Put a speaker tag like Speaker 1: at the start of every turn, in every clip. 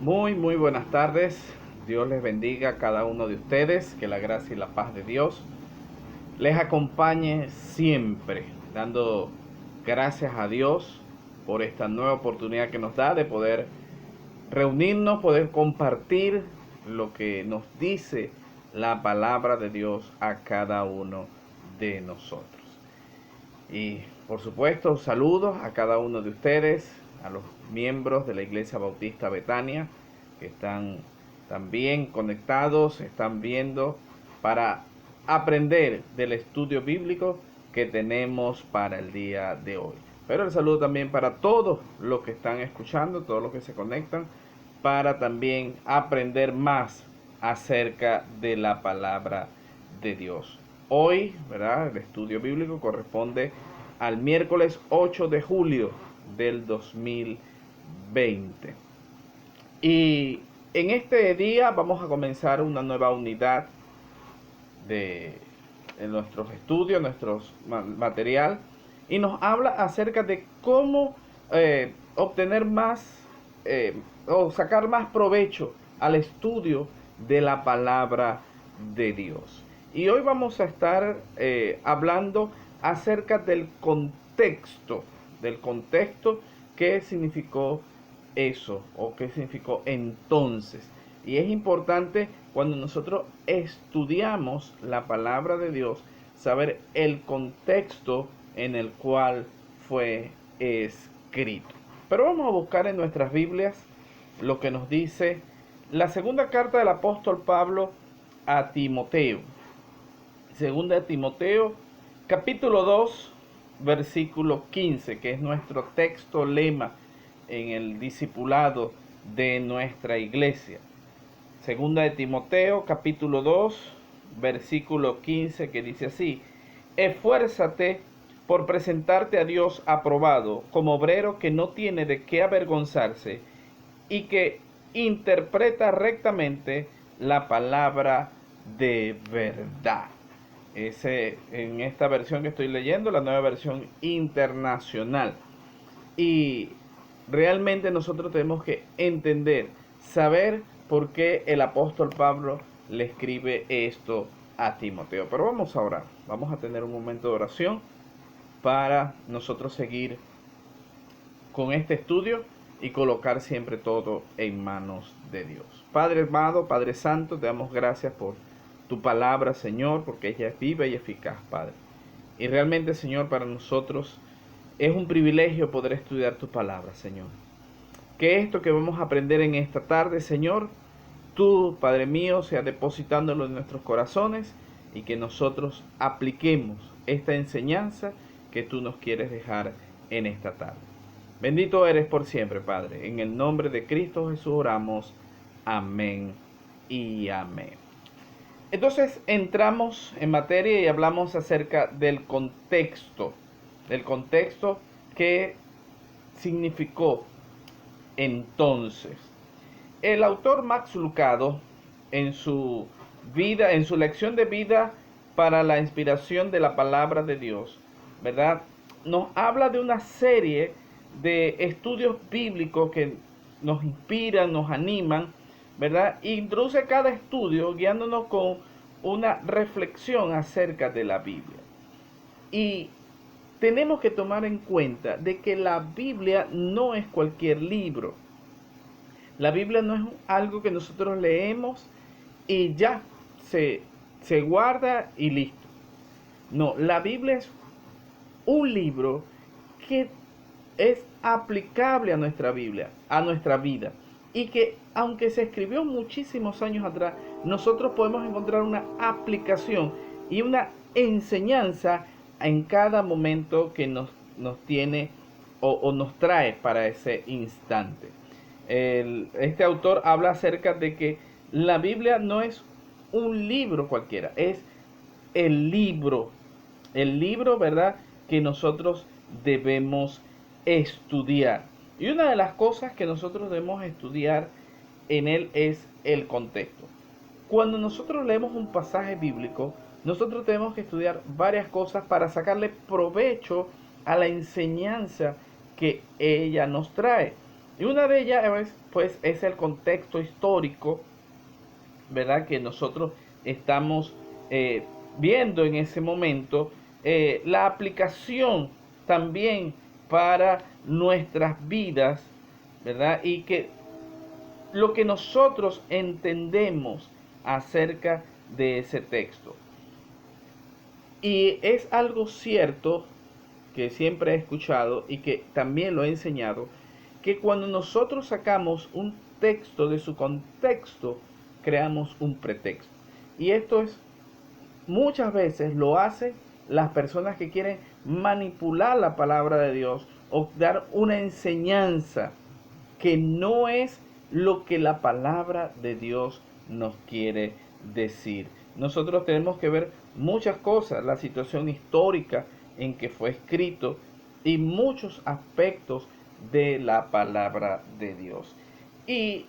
Speaker 1: Muy buenas tardes. Dios les bendiga a cada uno de ustedes. Que la gracia y la paz de Dios les acompañe siempre, dando gracias a Dios por esta nueva oportunidad que nos da de poder reunirnos, poder compartir lo que nos dice la palabra de Dios a cada uno de nosotros. Y por supuesto, saludos a cada uno de ustedes, a los miembros de la Iglesia Bautista Betania que están también conectados, están viendo para aprender del estudio bíblico que tenemos para el día de hoy. Pero el saludo también para todos los que están escuchando, todos los que se conectan, para también aprender más acerca de la palabra de Dios. Hoy, ¿verdad? El estudio bíblico corresponde al miércoles 8 de julio del 2020. Y en este día vamos a comenzar una nueva unidad en nuestros estudios, nuestro material, y nos habla acerca de cómo obtener más o sacar más provecho al estudio de la palabra de Dios. Y hoy vamos a estar hablando acerca del contexto que significó eso o qué significó entonces. Y es importante cuando nosotros estudiamos la palabra de Dios saber el contexto en el cual fue escrito. Pero vamos a buscar en nuestras Biblias lo que nos dice la segunda carta del apóstol Pablo a Timoteo. Segunda de Timoteo, capítulo 2, versículo 15, que es nuestro texto lema en el discipulado de nuestra iglesia. Segunda de Timoteo, capítulo 2, versículo 15, que dice así: esfuérzate por presentarte a Dios aprobado, como obrero que no tiene de qué avergonzarse y que interpreta rectamente la palabra de verdad. En esta versión que estoy leyendo, la nueva versión internacional. Y realmente nosotros tenemos que entender, saber por qué el apóstol Pablo le escribe esto a Timoteo. Pero vamos a orar, vamos a tener un momento de oración para nosotros seguir con este estudio y colocar siempre todo en manos de Dios. Padre amado, Padre Santo, te damos gracias por tu palabra, Señor, porque ella es viva y eficaz, Padre. Y realmente, Señor, para nosotros es un privilegio poder estudiar tu palabra, Señor. Que esto que vamos a aprender en esta tarde, Señor, tú, Padre mío, sea depositándolo en nuestros corazones y que nosotros apliquemos esta enseñanza que tú nos quieres dejar en esta tarde. Bendito eres por siempre, Padre. En el nombre de Cristo Jesús oramos. Amén y amén. Entonces entramos en materia y hablamos acerca del contexto que significó entonces. El autor Max Lucado, en su vida, en su lección de vida para la inspiración de la palabra de Dios, ¿verdad? Nos habla de una serie de estudios bíblicos que nos inspiran, nos animan, ¿verdad? E introduce cada estudio guiándonos con una reflexión acerca de la Biblia. Y tenemos que tomar en cuenta de que la Biblia no es cualquier libro. La Biblia no es algo que nosotros leemos y ya se guarda y listo. No, la Biblia es un libro que es aplicable a nuestra Biblia, a nuestra vida. Y que aunque se escribió muchísimos años atrás, nosotros podemos encontrar una aplicación y una enseñanza en cada momento que nos tiene o nos trae para ese instante. Este autor habla acerca de que la Biblia no es un libro cualquiera, es el libro, ¿verdad?, que nosotros debemos estudiar. Y una de las cosas que nosotros debemos estudiar en él es el contexto. Cuando nosotros leemos un pasaje bíblico, nosotros tenemos que estudiar varias cosas para sacarle provecho a la enseñanza que ella nos trae. Y una de ellas pues, es el contexto histórico, ¿verdad? Que nosotros estamos viendo en ese momento, la aplicación también para nuestras vidas, ¿verdad? Y que lo que nosotros entendemos acerca de ese texto. Y es algo cierto que siempre he escuchado y que también lo he enseñado, que cuando nosotros sacamos un texto de su contexto, creamos un pretexto. Y esto es, muchas veces lo hacen las personas que quieren manipular la palabra de Dios o dar una enseñanza que no es lo que la palabra de Dios nos quiere decir. Nosotros tenemos que ver muchas cosas, la situación histórica en que fue escrito y muchos aspectos de la palabra de Dios. Y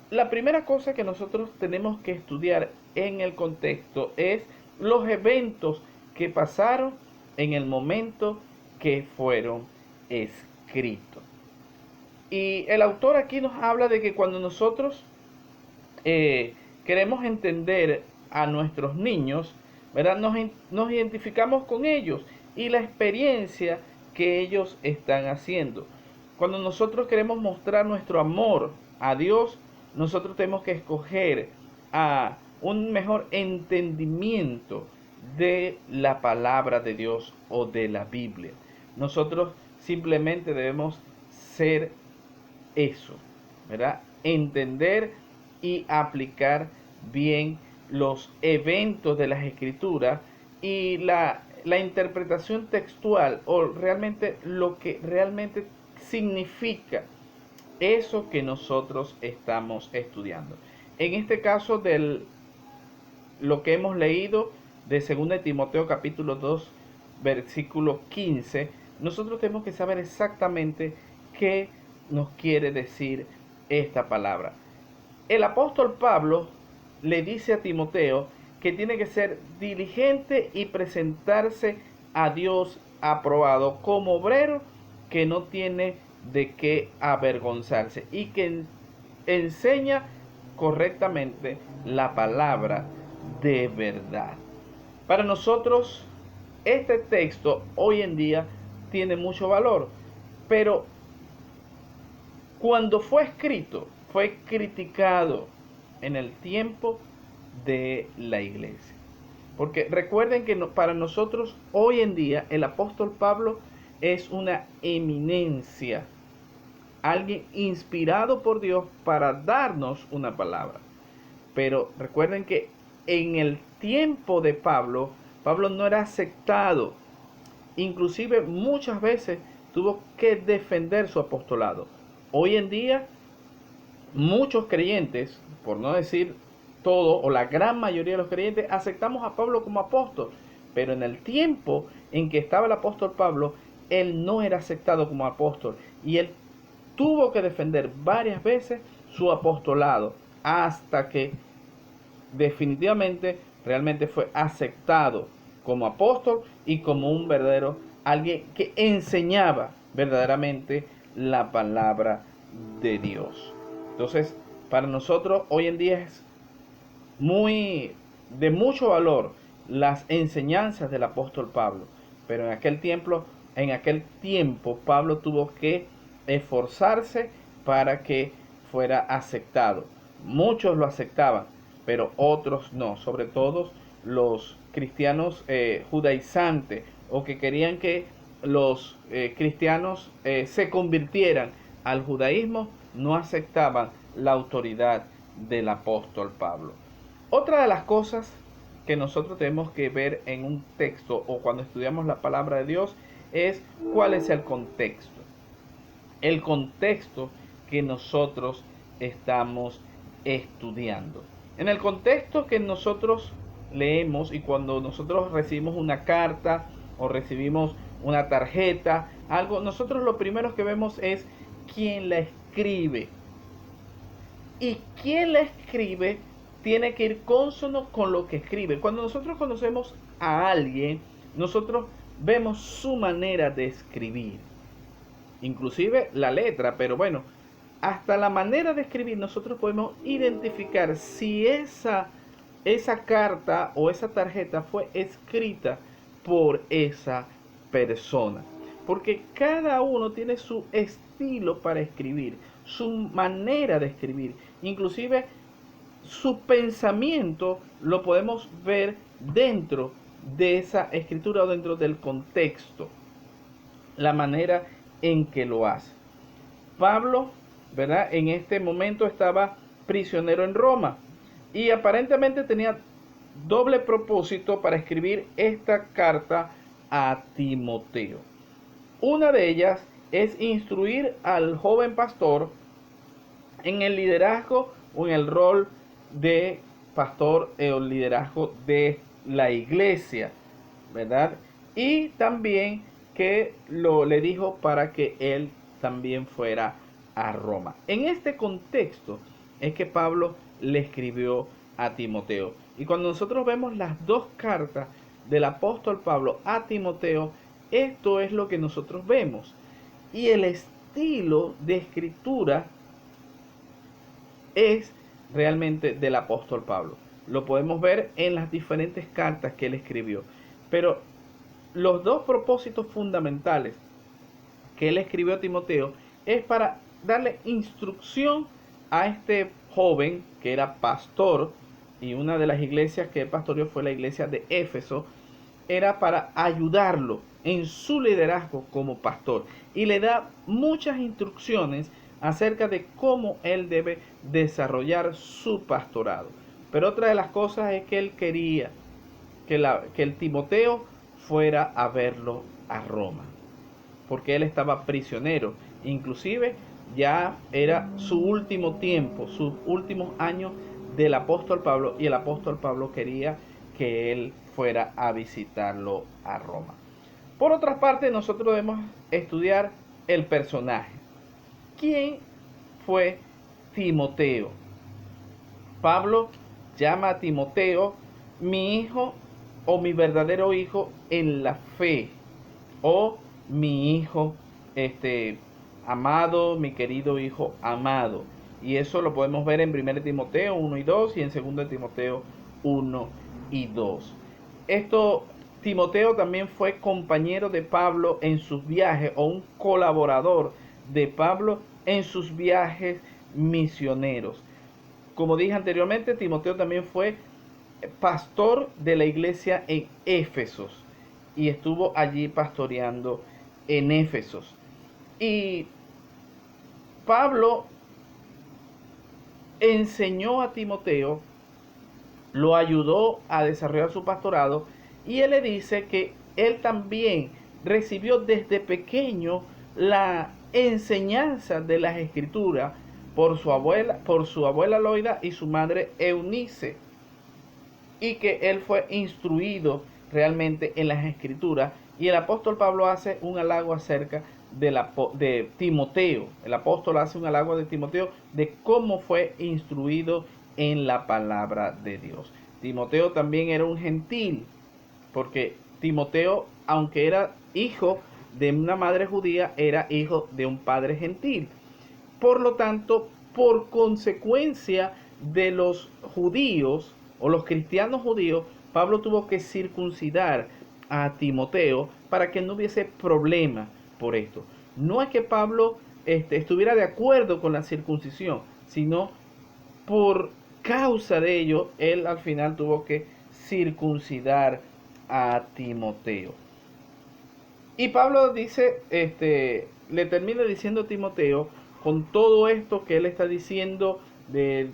Speaker 1: la primera cosa que nosotros tenemos que estudiar en el contexto es los eventos que pasaron en el momento que fueron escritos. Y el autor aquí nos habla de que cuando nosotros queremos entender a nuestros niños, ¿verdad? Nos identificamos con ellos y la experiencia que ellos están haciendo. Cuando nosotros queremos mostrar nuestro amor a Dios, nosotros tenemos que escoger a un mejor entendimiento de la palabra de Dios o de la Biblia. Nosotros simplemente debemos ser eso, ¿verdad? Entender y aplicar bien los eventos de las escrituras y la interpretación textual o realmente lo que realmente significa eso que nosotros estamos estudiando. En este caso lo que hemos leído de 2 Timoteo capítulo 2 versículo 15, nosotros tenemos que saber exactamente qué nos quiere decir esta palabra. El apóstol Pablo le dice a Timoteo que tiene que ser diligente y presentarse a Dios aprobado como obrero que no tiene de qué avergonzarse y que enseña correctamente la palabra de verdad. Para nosotros, este texto hoy en día tiene mucho valor, pero cuando fue escrito, fue criticado en el tiempo de la iglesia. Porque recuerden que para nosotros hoy en día el apóstol Pablo es una eminencia, alguien inspirado por Dios para darnos una palabra. Pero recuerden que en el tiempo de Pablo, Pablo no era aceptado. Inclusive muchas veces tuvo que defender su apostolado. Hoy en día, muchos creyentes, por no decir todo o la gran mayoría de los creyentes, aceptamos a Pablo como apóstol. Pero en el tiempo en que estaba el apóstol Pablo, él no era aceptado como apóstol. Y él tuvo que defender varias veces su apostolado hasta que definitivamente realmente fue aceptado como apóstol y como un verdadero alguien que enseñaba verdaderamente la palabra de Dios. Entonces, para nosotros hoy en día es muy de mucho valor las enseñanzas del apóstol Pablo, pero en aquel tiempo Pablo tuvo que esforzarse para que fuera aceptado. Muchos lo aceptaban, pero otros no, sobre todo los cristianos judaizantes o que querían que los cristianos se convirtieran al judaísmo, no aceptaban la autoridad del apóstol Pablo. Otra de las cosas que nosotros tenemos que ver en un texto o cuando estudiamos la palabra de Dios es cuál es el contexto. El contexto que nosotros estamos estudiando. En el contexto que nosotros leemos y cuando nosotros recibimos una carta o recibimos una tarjeta, algo, nosotros lo primero que vemos es quién la escribe. Y quién la escribe tiene que ir consono con lo que escribe. Cuando nosotros conocemos a alguien, nosotros vemos su manera de escribir, inclusive la letra, pero bueno, hasta la manera de escribir nosotros podemos identificar si esa carta o esa tarjeta fue escrita por esa persona. Porque cada uno tiene su estilo para escribir, su manera de escribir. Inclusive su pensamiento lo podemos ver dentro de esa escritura o dentro del contexto, la manera en que lo hace. Pablo, ¿verdad? En este momento estaba prisionero en Roma y aparentemente tenía doble propósito para escribir esta carta a Timoteo. Una de ellas es instruir al joven pastor en el liderazgo o en el rol de pastor o el liderazgo de la iglesia, ¿verdad? Y también que le dijo para que él también fuera a Roma. En este contexto es que Pablo le escribió a Timoteo. Y cuando nosotros vemos las dos cartas del apóstol Pablo a Timoteo, esto es lo que nosotros vemos. Y el estilo de escritura es realmente del apóstol Pablo. Lo podemos ver en las diferentes cartas que él escribió. Pero los dos propósitos fundamentales que él escribió a Timoteo es para darle instrucción a este joven que era pastor, y una de las iglesias que él pastoreó fue la iglesia de Éfeso. Era para ayudarlo en su liderazgo como pastor, y le da muchas instrucciones acerca de cómo él debe desarrollar su pastorado. Pero otra de las cosas es que él quería que el Timoteo fuera a verlo a Roma, porque él estaba prisionero. Inclusive ya era su último tiempo, sus últimos años del apóstol Pablo, y el apóstol Pablo quería que él fuera a visitarlo a Roma. Por otra parte, nosotros debemos estudiar el personaje. ¿Quién fue Timoteo? Pablo llama a Timoteo mi hijo o mi verdadero hijo en la fe, o mi hijo amado, mi querido hijo amado. Y eso lo podemos ver en 1 Timoteo 1 y 2 y en 2 Timoteo 1 y 2. Timoteo también fue compañero de Pablo en sus viajes, o un colaborador de Pablo en sus viajes misioneros. Como dije anteriormente, Timoteo también fue pastor de la iglesia en Éfeso y estuvo allí pastoreando en Éfeso. Y Pablo enseñó a Timoteo, lo ayudó a desarrollar su pastorado, y él le dice que él también recibió desde pequeño la enseñanza de las escrituras por su abuela Loida y su madre Eunice, y que él fue instruido realmente en las escrituras. Y el apóstol Pablo hace un halago acerca de Timoteo. El apóstol hace un halago de Timoteo de cómo fue instruido en la palabra de Dios. Timoteo también era un gentil, porque Timoteo, aunque era hijo de una madre judía, era hijo de un padre gentil. Por lo tanto, por consecuencia de los judíos o los cristianos judíos, Pablo tuvo que circuncidar a Timoteo para que no hubiese problema por esto. No es que Pablo estuviera de acuerdo con la circuncisión, sino por causa de ello, él al final tuvo que circuncidar a Timoteo. Y Pablo dice, le termina diciendo a Timoteo, con todo esto que él está diciendo de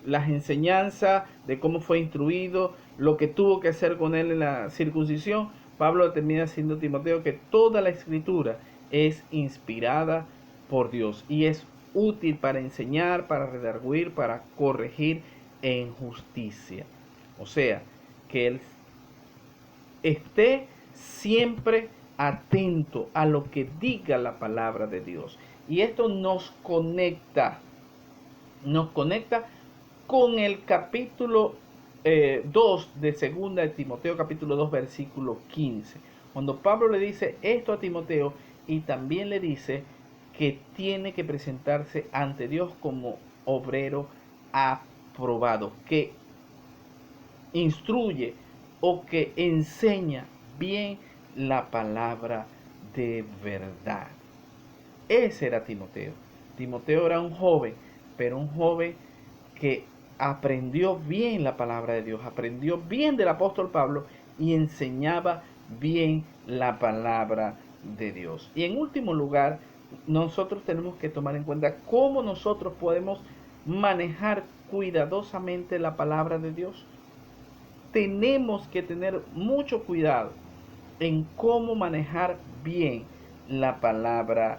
Speaker 1: las enseñanzas, de cómo fue instruido, lo que tuvo que hacer con él en la circuncisión, Pablo termina diciendo a Timoteo que toda la escritura es inspirada por Dios y es útil para enseñar, para redarguir, para corregir en justicia. O sea, que él esté siempre atento a lo que diga la palabra de Dios. Y esto nos conecta con el capítulo 2 de 2 de Timoteo, capítulo 2, versículo 15. Cuando Pablo le dice esto a Timoteo, y también le dice que tiene que presentarse ante Dios como obrero aprobado, que instruye o que enseña bien la palabra de verdad. Ese era Timoteo. Timoteo era un joven, pero un joven que aprendió bien la palabra de Dios, aprendió bien del apóstol Pablo y enseñaba bien la palabra de Dios. Y en último lugar, nosotros tenemos que tomar en cuenta cómo nosotros podemos manejar cuidadosamente la palabra de Dios. Tenemos que tener mucho cuidado en cómo manejar bien la palabra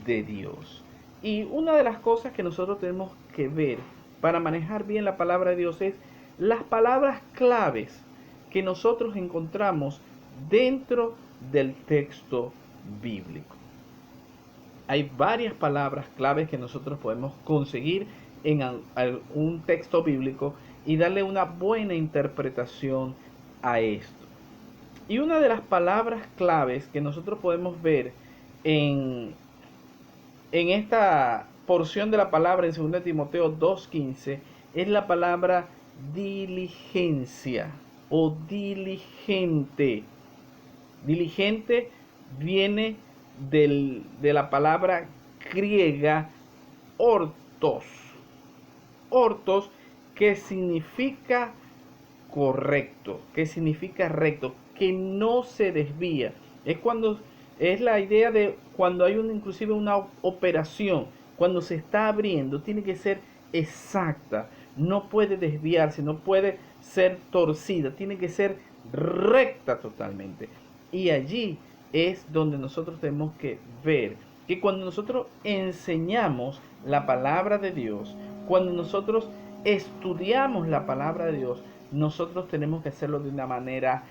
Speaker 1: de Dios. Y una de las cosas que nosotros tenemos que ver para manejar bien la palabra de Dios es las palabras claves que nosotros encontramos dentro del texto bíblico. Hay varias palabras claves que nosotros podemos conseguir en un texto bíblico y darle una buena interpretación a esto. Y una de las palabras claves que nosotros podemos ver en, en esta porción de la palabra en 2 Timoteo 2:15 es la palabra diligencia o diligente. Diligente viene de la palabra griega ortos. Ortos, que significa correcto, que significa recto, que no se desvía. Es la idea de cuando hay inclusive una operación, cuando se está abriendo, tiene que ser exacta, no puede desviarse, no puede ser torcida, tiene que ser recta totalmente. Y allí es donde nosotros tenemos que ver que cuando nosotros enseñamos la palabra de Dios, cuando nosotros estudiamos la palabra de Dios, nosotros tenemos que hacerlo de una manera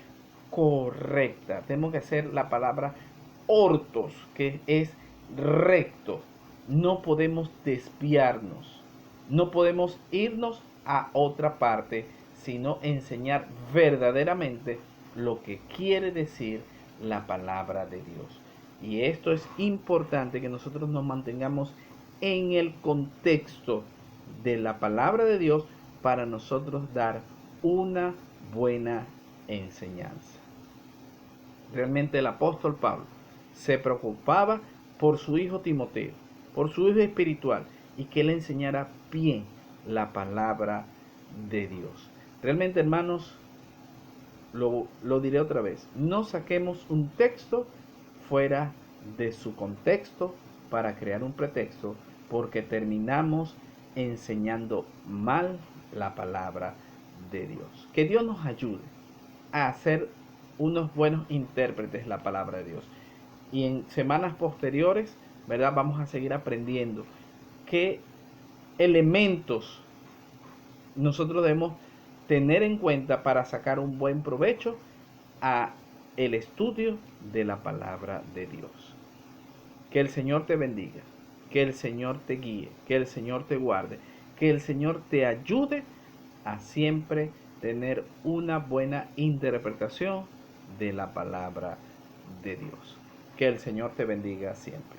Speaker 1: correcta. Tenemos que hacer la palabra ortos, que es recto. No podemos desviarnos. No podemos irnos a otra parte, sino enseñar verdaderamente lo que quiere decir la palabra de Dios. Y esto es importante, que nosotros nos mantengamos en el contexto de la palabra de Dios para nosotros dar una buena enseñanza. Realmente el apóstol Pablo se preocupaba por su hijo Timoteo, por su hijo espiritual, y que él enseñara bien la palabra de Dios. Realmente, hermanos, lo diré otra vez, no saquemos un texto fuera de su contexto para crear un pretexto, porque terminamos enseñando mal la palabra de Dios. Que Dios nos ayude a ser unos buenos intérpretes de la palabra de Dios. Y en semanas posteriores, ¿verdad? Vamos a seguir aprendiendo qué elementos nosotros debemos tener en cuenta para sacar un buen provecho a el estudio de la palabra de Dios. Que el Señor te bendiga, que el Señor te guíe, que el Señor te guarde, que el Señor te ayude a siempre tener una buena interpretación de la palabra de Dios. Que el Señor te bendiga siempre.